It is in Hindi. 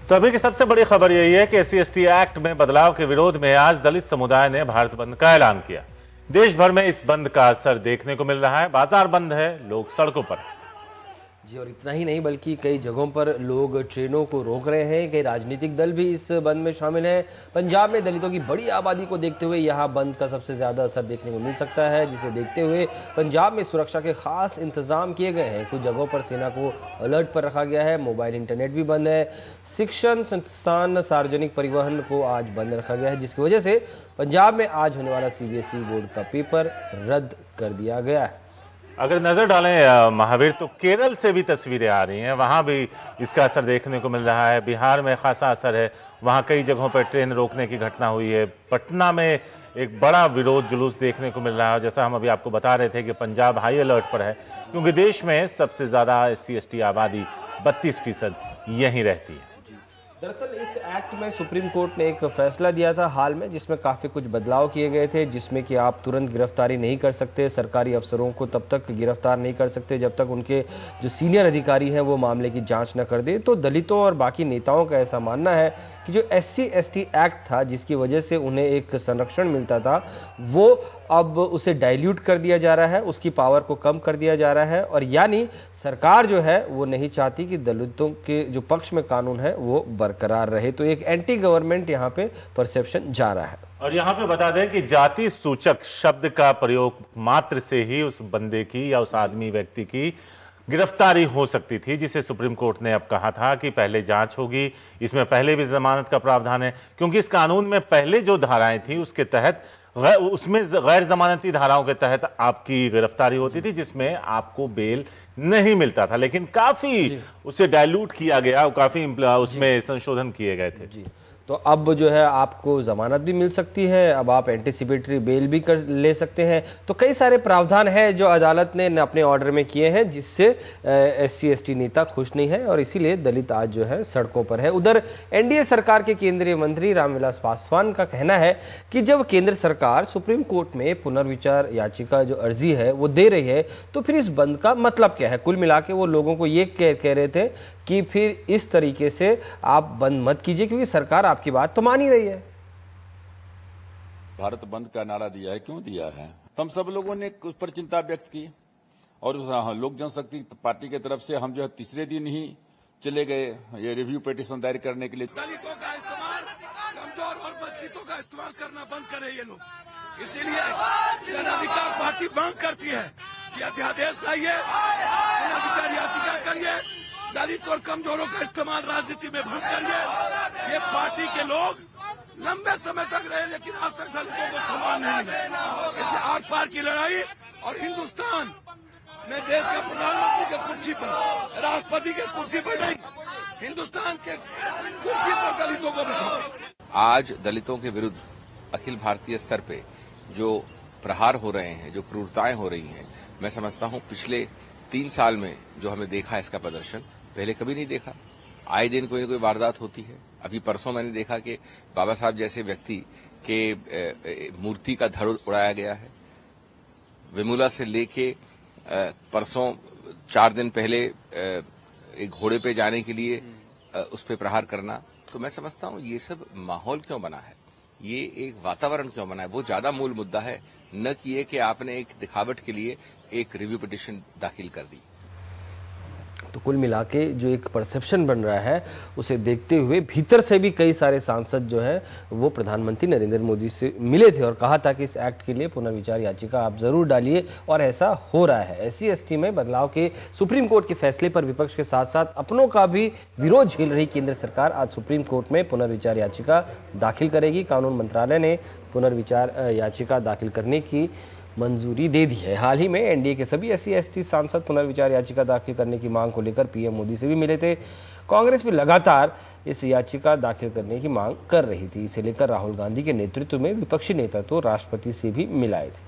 तो अभी की सबसे बड़ी खबर यही है कि SC/ST एक्ट में बदलाव के विरोध में आज दलित समुदाय ने भारत बंद का ऐलान किया। देश भर में इस बंद का असर देखने को मिल रहा है। बाजार बंद है, लोग सड़कों पर हैं। जी, और इतना ही नहीं बल्कि कई जगहों पर लोग ट्रेनों को रोक रहे हैं। कई राजनीतिक दल भी इस बंद में शामिल हैं। पंजाब में दलितों की बड़ी आबादी को देखते हुए यहाँ बंद का सबसे ज्यादा असर देखने को मिल सकता है, जिसे देखते हुए पंजाब में सुरक्षा के खास इंतजाम किए गए हैं। कुछ जगहों पर सेना को अलर्ट पर रखा गया है। मोबाइल इंटरनेट भी बंद है। शिक्षण संस्थान, सार्वजनिक परिवहन को आज बंद रखा गया है, जिसकी वजह से पंजाब में आज होने वाला CBSE बोर्ड का पेपर रद्द कर दिया गया है। अगर नजर डालें महावीर, तो केरल से भी तस्वीरें आ रही हैं, वहां भी इसका असर देखने को मिल रहा है। बिहार में खासा असर है, वहां कई जगहों पर ट्रेन रोकने की घटना हुई है। पटना में एक बड़ा विरोध जुलूस देखने को मिल रहा है। जैसा हम अभी आपको बता रहे थे कि पंजाब हाई अलर्ट पर है, क्योंकि देश में सबसे ज्यादा SC/ST आबादी 32% यहीं रहती है। दरअसल इस एक्ट में सुप्रीम कोर्ट ने एक फैसला दिया था हाल में, जिसमें काफी कुछ बदलाव किए गए थे, जिसमें कि आप तुरंत गिरफ्तारी नहीं कर सकते। सरकारी अफसरों को तब तक गिरफ्तार नहीं कर सकते जब तक उनके जो सीनियर अधिकारी हैं वो मामले की जांच न कर दे। तो दलितों और बाकी नेताओं का ऐसा मानना है कि जो SC/ST एक्ट था, जिसकी वजह से उन्हें एक संरक्षण मिलता था, वो अब उसे डाइल्यूट कर दिया जा रहा है, उसकी पावर को कम कर दिया जा रहा है। और यानी सरकार जो है वो नहीं चाहती कि दलितों के जो पक्ष में कानून है वो बरकरार रहे। तो एक एंटी गवर्नमेंट यहाँ पे परसेप्शन जा रहा है। और यहाँ पे बता दें कि जाति सूचक शब्द का प्रयोग मात्र से ही उस बंदे की या उस आदमी व्यक्ति की गिरफ्तारी हो सकती थी, जिसे सुप्रीम कोर्ट ने अब कहा था कि पहले जांच होगी। इसमें पहले भी जमानत का प्रावधान है, क्योंकि इस कानून में पहले जो धाराएं थी उसके तहत उसमें गैर जमानती धाराओं के तहत आपकी गिरफ्तारी होती थी, जिसमें आपको बेल नहीं मिलता था। लेकिन काफी उसे डाइल्यूट किया गया, काफी उसमें संशोधन किए गए थे। जी, तो अब जो है आपको जमानत भी मिल सकती है, अब आप एंटीसिपेटरी बेल भी कर ले सकते हैं। तो कई सारे प्रावधान हैं जो अदालत ने अपने ऑर्डर में किए हैं, जिससे SC/ST नेता खुश नहीं है और इसीलिए दलित आज जो है सड़कों पर है। उधर NDA सरकार के केंद्रीय मंत्री रामविलास पासवान का कहना है कि जब केंद्र सरकार सुप्रीम कोर्ट में पुनर्विचार याचिका जो अर्जी है वो दे रही है, तो फिर इस बंद का मतलब क्या है। कुल मिला के वो लोगों को ये कह रहे थे कि फिर इस तरीके से आप बंद मत कीजिए, क्योंकि सरकार आपकी बात तो मान ही रही है। भारत बंद का नारा दिया है, क्यों दिया है? हम सब लोगों ने उस पर चिंता व्यक्त की और लोक जनशक्ति पार्टी की तरफ से हम जो है तीसरे दिन ही चले गए ये रिव्यू पिटीशन दायर करने के लिए। दलितों का इस्तेमाल, कमजोर और वंचितों का इस्तेमाल करना बंद करें ये लोग। इसीलिए जन अधिकार पार्टी मांग करती है कि अध्यादेश लाइए, पुनर्विचार याचिका करिए, दलित और कमजोरों का इस्तेमाल राजनीति में बंद करिए। ये पार्टी के लोग लंबे समय तक रहे, लेकिन आज तक दलितों को सम्मान नहीं मिला। इसे आर पार की लड़ाई और हिंदुस्तान में देश का प्रधानमंत्री के कुर्सी पर, राष्ट्रपति के कुर्सी पर नहीं, हिंदुस्तान के कुर्सी पर दलितों को बिठाओ। आज दलितों के विरुद्ध अखिल भारतीय स्तर पे जो प्रहार हो रहे हैं, जो क्रूरताएं हो रही हैं, मैं समझता हूं पिछले 3 साल में जो हमें देखा है इसका प्रदर्शन पहले कभी नहीं देखा। आए दिन कोई न कोई वारदात होती है। अभी परसों मैंने देखा कि बाबा साहब जैसे व्यक्ति के मूर्ति का धड़ उड़ाया गया है। वेमुला से लेके परसों 4 दिन पहले एक घोड़े पे जाने के लिए उस पे प्रहार करना। तो मैं समझता हूं ये सब माहौल क्यों बना है, ये एक वातावरण क्यों बना है, वो ज्यादा मूल मुद्दा है, न कि ये कि आपने एक दिखावट के लिए एक रिव्यू पिटीशन दाखिल कर दी। तो कुल मिला के जो एक परसेप्शन बन रहा है, उसे देखते हुए भीतर से भी कई सारे सांसद जो है वो प्रधानमंत्री नरेंद्र मोदी से मिले थे और कहा था कि इस एक्ट के लिए पुनर्विचार याचिका आप जरूर डालिए, और ऐसा हो रहा है। SC/ST में बदलाव के सुप्रीम कोर्ट के फैसले पर विपक्ष के साथ साथ अपनों का भी विरोध झेल रही केंद्र सरकार आज सुप्रीम कोर्ट में पुनर्विचार याचिका दाखिल करेगी। कानून मंत्रालय ने पुनर्विचार याचिका दाखिल करने की मंजूरी दे दी है। हाल ही में NDA के सभी SC/ST सांसद पुनर्विचार याचिका दाखिल करने की मांग को लेकर PM मोदी से भी मिले थे। कांग्रेस भी लगातार इस याचिका दाखिल करने की मांग कर रही थी। इसे लेकर राहुल गांधी के नेतृत्व में विपक्षी नेता तो राष्ट्रपति से भी मिलाए थे।